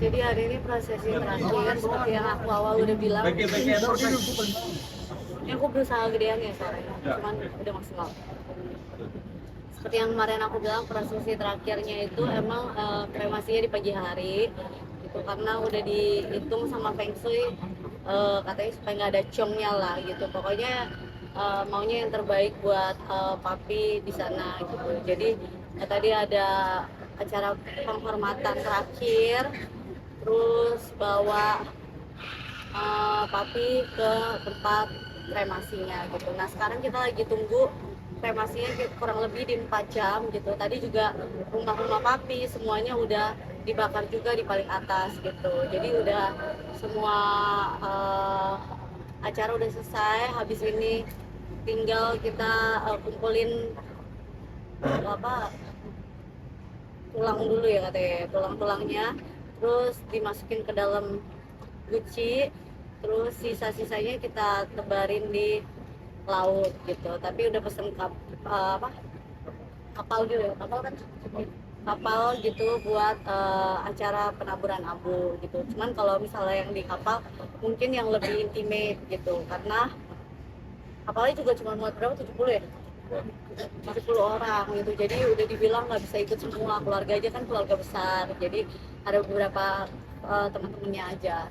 Jadi hari ini prosesi terakhir seperti yang aku awal udah bilang. Ini aku berusaha gedean ya suaranya, cuman udah maksimal. Seperti yang kemarin aku bilang, prosesi terakhirnya itu emang kremasinya di pagi hari gitu, karena udah dihitung sama Feng Shui, katanya supaya nggak ada ciongnya lah gitu. Pokoknya maunya yang terbaik buat papi di sana gitu. Jadi tadi ada acara penghormatan terakhir, terus bawa papi ke tempat kremasinya gitu. Nah sekarang kita lagi tunggu kremasinya kurang lebih di 4 jam gitu. Tadi juga rumah-rumah papi semuanya udah dibakar juga di paling atas gitu. Jadi udah semua acara udah selesai. Habis ini tinggal kita kumpulin apa tulang dulu ya katanya, tulang-tulangnya, terus dimasukin ke dalam guci, terus sisa-sisanya kita tebarin di laut gitu. Tapi udah pesen kapal gitu ya, kapal kan, kapal gitu buat acara penaburan abu gitu. Cuman kalau misalnya yang di kapal mungkin yang lebih intimate gitu, karena kapalnya juga cuma muat berapa, 70 ya, 70 orang gitu. Jadi udah dibilang nggak bisa ikut semua, keluarga aja kan keluarga besar, jadi ada beberapa teman-temannya aja.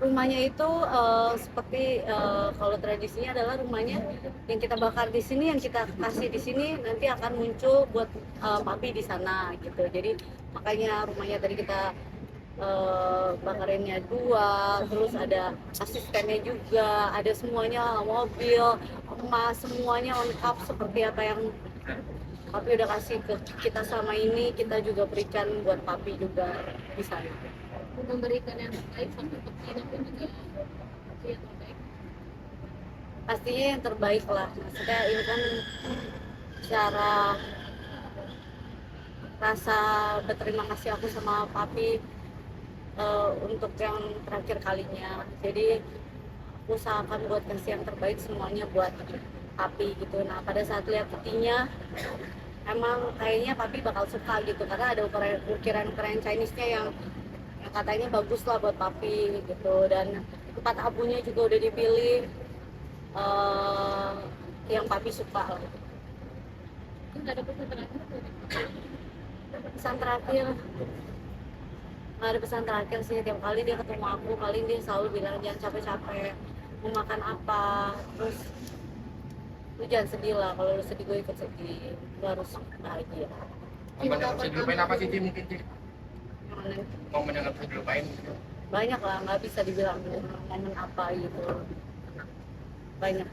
Rumahnya itu seperti kalau tradisinya adalah rumahnya yang kita bakar di sini, yang kita kasih di sini nanti akan muncul buat papi di sana gitu. Jadi makanya rumahnya tadi kita bakarinnya 2, terus ada asistennya juga, ada semuanya, mobil, emas, semuanya lengkap seperti apa yang papi udah kasih ke kita selama ini. Kita juga berikan buat papi juga di sana. Memberikan yang terbaik sampai petina pun juga yang terbaik. Pastinya yang terbaik lah, maksudnya ini kan cara rasa berterima kasih aku sama papi untuk yang terakhir kalinya. Jadi aku usahakan buat kasih yang terbaik semuanya buat papi gitu. Nah pada saat lihat petinya emang kayaknya papi bakal suka gitu, karena ada ukiran-ukiran Chinese-nya yang katanya bagus lah buat papi gitu. Dan tempat abunya juga udah dipilih yang papi suka lah. Nggak ada pesan terakhir. Pesan terakhir nggak ada pesan terakhir sih. Tiap kali dia ketemu aku paling dia selalu bilang jangan capek-capek, mau makan apa, terus lu jangan sedih lah, kalau lu sedih gue ikut sedih, lu harus bahagia. Momen yang bisa dilupain apa sih, Ci? Mungkin, Ci? Momen Momen yang nggak bisa dilupain? banyak lah, nggak bisa dibilang momen apa gitu, banyak.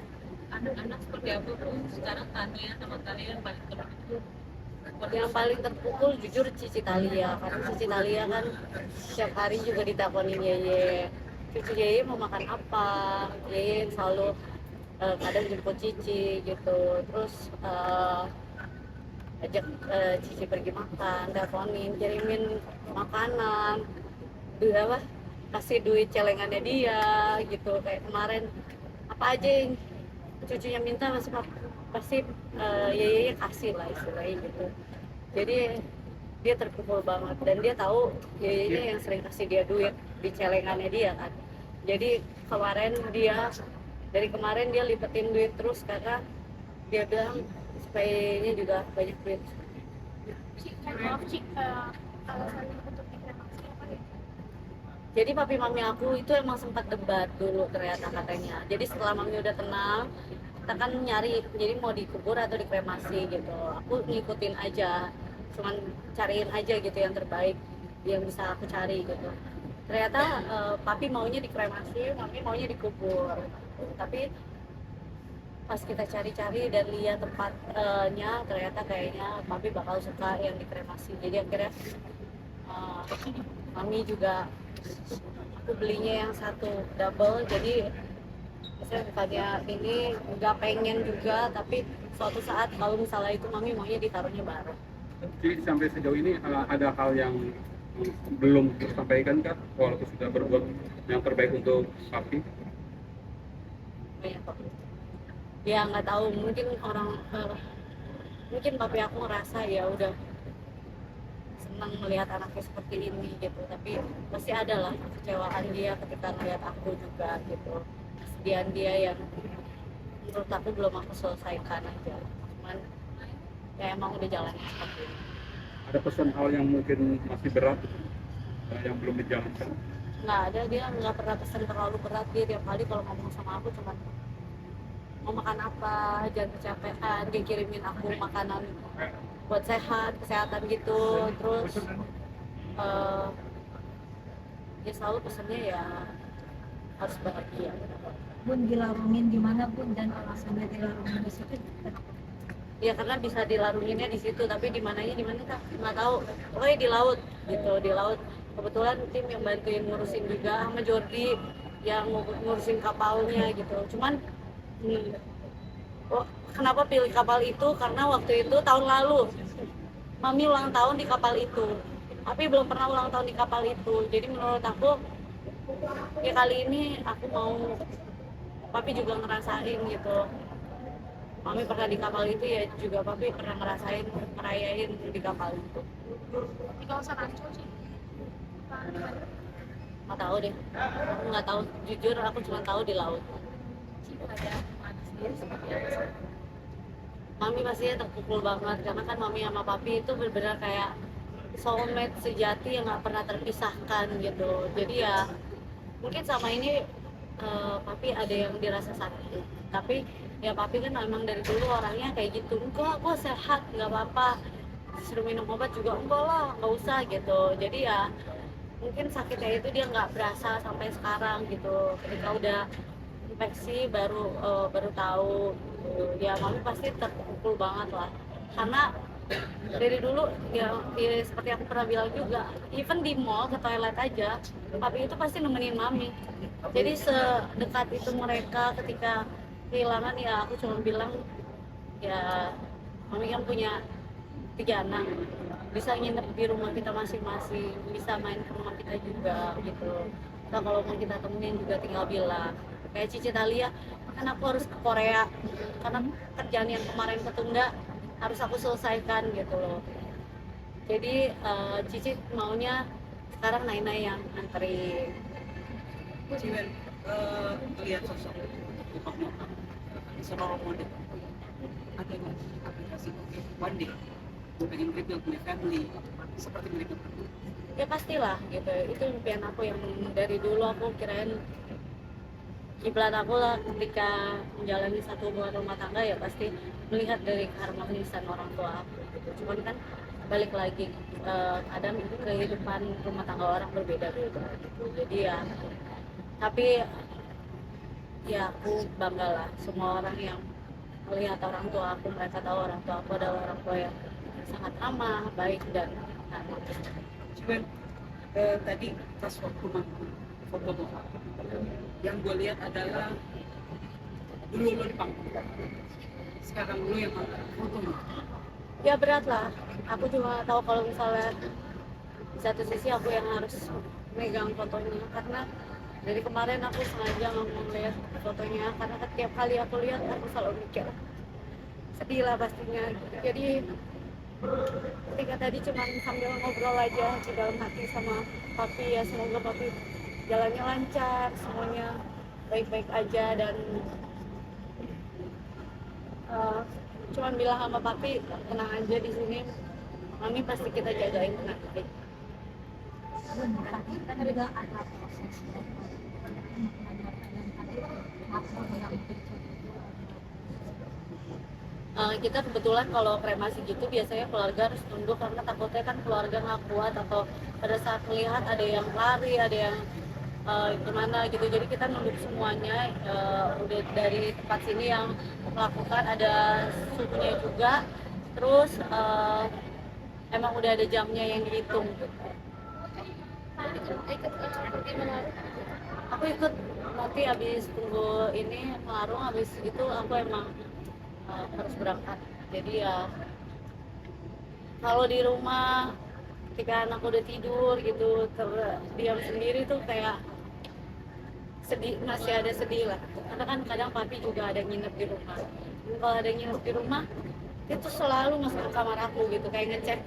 Anak-anak seperti apa pun sekarang Tania sama kalian paling terpukul. Yang paling terpukul jujur Cici Talia, karena Cici Talia kan setiap hari juga ditelepon Yeye, cucu Yeye mau makan apa, Yeye selalu kadang jemput Cici gitu, terus ajak Cici pergi makan, teleponin, kirimin makanan, kasih duit celengannya dia gitu. Kayak kemarin apa aja yang cucunya minta pasti Yeye kasih lah istilahnya gitu. Jadi dia terpukul banget, dan dia tahu Yeye yang sering kasih dia duit di celengannya dia kan. Jadi dari kemarin dia lipetin duit terus, karena dia bilang supaya ini juga banyak duit. Maaf Cik, alasannya untuk dikremasi apa ya? Jadi papi mami aku itu emang sempat debat dulu ternyata katanya. Jadi setelah mami udah tenang, kita kan nyari jadi mau dikubur atau dikremasi gitu. Aku ngikutin aja, cuman cariin aja gitu yang terbaik yang bisa aku cari gitu. Ternyata papi maunya dikremasi, mami maunya dikubur. Tapi pas kita cari-cari dan lihat tempatnya, ternyata kayaknya papi bakal suka yang dikremasi. Jadi akhirnya mami juga, aku belinya yang satu double, jadi saya bukannya ini nggak pengen juga, tapi suatu saat kalau misalnya itu mami maunya ditaruhnya bareng. Jadi sampai sejauh ini ada hal yang belum tersampaikan kan, walaupun sudah berbuat yang terbaik untuk papi? Banyak kok. Ya nggak tahu, mungkin orang mungkin papi aku ngerasa ya udah senang melihat anaknya seperti ini gitu, tapi pasti ada lah kekecewaan dia ketika melihat aku juga gitu, kesedihan dia yang menurut aku belum aku selesaikan aja, cuman ya emang udah jalannya seperti ini. Ada pesan hal yang mungkin masih berat yang belum dijalankan? Nggak ada, dia nggak pernah pesan terlalu berat. Dia tiap kali kalau ngomong sama aku cuma mau makan apa, jangan kecapean, dia kirimin aku makanan buat kesehatan gitu. Terus dia selalu pesannya ya harus bahagia. Bun dilarungin di mana Bun, dan alasannya dilarungin di situ kenapa? Ya karena bisa dilarunginnya di situ, tapi di mana kan nggak tahu. Pokoknya di laut gitu, di laut. Kebetulan tim yang bantuin ngurusin juga sama Jordi yang ngurusin kapalnya gitu. Cuman kenapa pilih kapal itu? Karena waktu itu tahun lalu Mami ulang tahun di kapal itu, tapi belum pernah ulang tahun di kapal itu. Jadi menurut aku ya kali ini aku mau Papi juga ngerasain gitu. Mami pernah di kapal itu, ya juga Papi pernah ngerayain di kapal itu. Di kawasan Ancol sih. Nggak tahu deh, aku nggak tahu, jujur aku cuma tahu di laut. Ada Mami sendiri seperti apa sih? Mami pastinya terpukul banget karena kan Mami sama Papi itu benar-benar kayak soulmate sejati yang nggak pernah terpisahkan gitu. Jadi ya mungkin sama ini Papi ada yang dirasa sakit, tapi ya Papi kan emang dari dulu orangnya kayak gitu, enggak gue sehat nggak apa-apa, disuruh minum obat juga enggak lah, nggak usah gitu. Jadi ya mungkin sakitnya itu dia nggak berasa sampai sekarang gitu, ketika udah infeksi baru tahu gitu. Ya Mami pasti terpukul banget lah, karena dari dulu ya seperti aku pernah bilang juga, even di mall ke toilet aja Papi itu pasti nemenin Mami. Jadi sedekat itu mereka ketika kehilangan. Ya aku cuma bilang ya Mami kan punya 3 anak, bisa nginep di rumah kita masing-masing, bisa main ke rumah kita juga gitu. Nah kalau mau kita temenin juga tinggal bilang. Kayak Cici Thalia, kan aku harus ke Korea karena kerjaan yang kemarin ketunda harus aku selesaikan gitu loh. Jadi Cici maunya sekarang Naina yang anterin. Ciwen, melihat sosok Bapak Muhammad seorang model, ada nggak aplikasi one day pengen mereka punya family seperti mereka berdua? Ya pastilah gitu, itu impian aku yang dari dulu aku kirain kiblat aku lah ketika menjalani satu hubungan rumah tangga, ya pasti melihat dari keharmonisan orang tua aku gitu. Cuman kan balik lagi kadang kehidupan rumah tangga orang berbeda-beda gitu. Jadi ya tapi ya aku bangga lah semua orang yang melihat orang tua aku, mereka tahu orang tua aku adalah orang tua yang sangat ramah, baik dan anak. Ciwen, tadi pas waktu foto Bapak, yang gue lihat adalah dulu lo di panggung, sekarang lo yang foto. Ya berat lah, aku cuma tahu kalau misalnya di satu sisi aku yang harus megang fotonya, karena dari kemarin aku sengaja nggak mau lihat fotonya, karena setiap kali aku lihat aku selalu mikir sedih lah pastinya. Jadi ketika tadi cuma sambil ngobrol aja di dalam hati sama Papi, ya semoga Papi jalannya lancar, semuanya baik-baik aja, dan cuman bilang sama Papi tenang aja di sini, Mami pasti kita jagain dengan baik. Bun, tapi kan juga ada proses Kita kebetulan kalau kremasi gitu biasanya keluarga harus tunduk, karena takutnya kan keluarga nggak kuat atau pada saat melihat ada yang lari, ada yang gimana gitu. Jadi kita nunduk semuanya, udah dari tempat sini yang melakukan ada suhunya juga, terus emang udah ada jamnya yang dihitung. Aku ikut nanti habis tunggu ini melarung, habis itu aku emang harus berangkat. Jadi ya kalau di rumah ketika anak udah tidur gitu terdiam sendiri tuh kayak sedih, masih ada sedih lah, karena kan kadang Papi juga ada nginep di rumah. Dan kalau ada nginep di rumah itu selalu masuk ke kamar aku gitu, kayak ngecek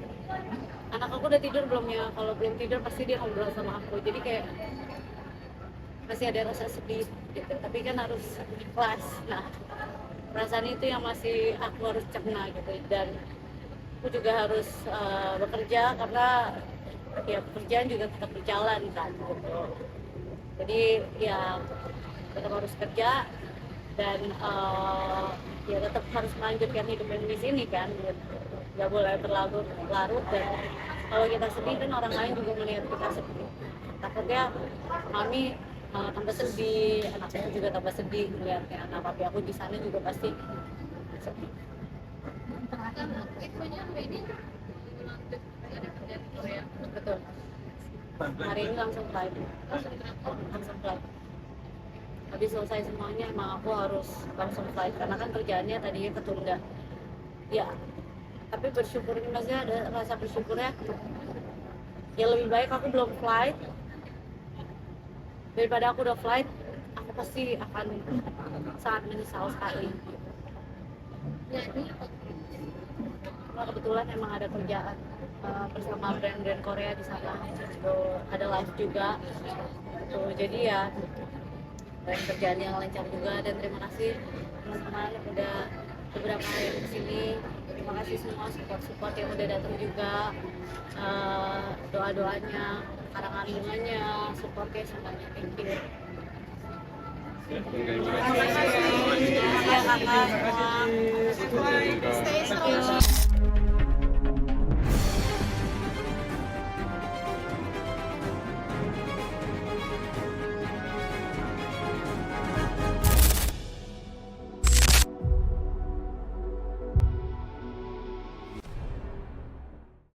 anak aku udah tidur belum ya? Kalau belum tidur pasti dia ngobrol sama aku, jadi kayak masih ada rasa sedih gitu, tapi kan harus ikhlas. Nah, perasaan itu yang masih aku harus cerna gitu, dan aku juga harus bekerja karena ya pekerjaan juga tetap berjalan kan gitu. Jadi ya tetap harus kerja dan ya tetap harus melanjutkan hidup yang di sini kan gitu. Nggak boleh terlalu larut, dan kalau kita sedih kan orang lain juga melihat kita sedih, takutnya mami tambah sedih, anaknya juga tambah sedih melihatnya. Nah, papi aku di sana juga pasti sedih. Betul. Hari ini langsung flight. Habis selesai semuanya emang aku harus langsung flight karena kan kerjaannya tadinya ketunda. Ya, tapi bersyukurnya masih ada rasa bersyukurnya. Ya lebih baik aku belum flight daripada aku udah flight. Aku pasti akan sangat menyesal sekali. Karena kebetulan emang ada kerjaan bersama brand-brand Korea di sana. Itu ada live juga. Tuh, jadi ya kerjaan yang lancar juga, dan terima kasih teman-teman udah beberapa hari kesini. Terima kasih semua support yang udah datang juga, doa-doanya, karangan bunganya, supportnya semuanya. Thank you. Terima kasih ya kakak semua. Stay strong.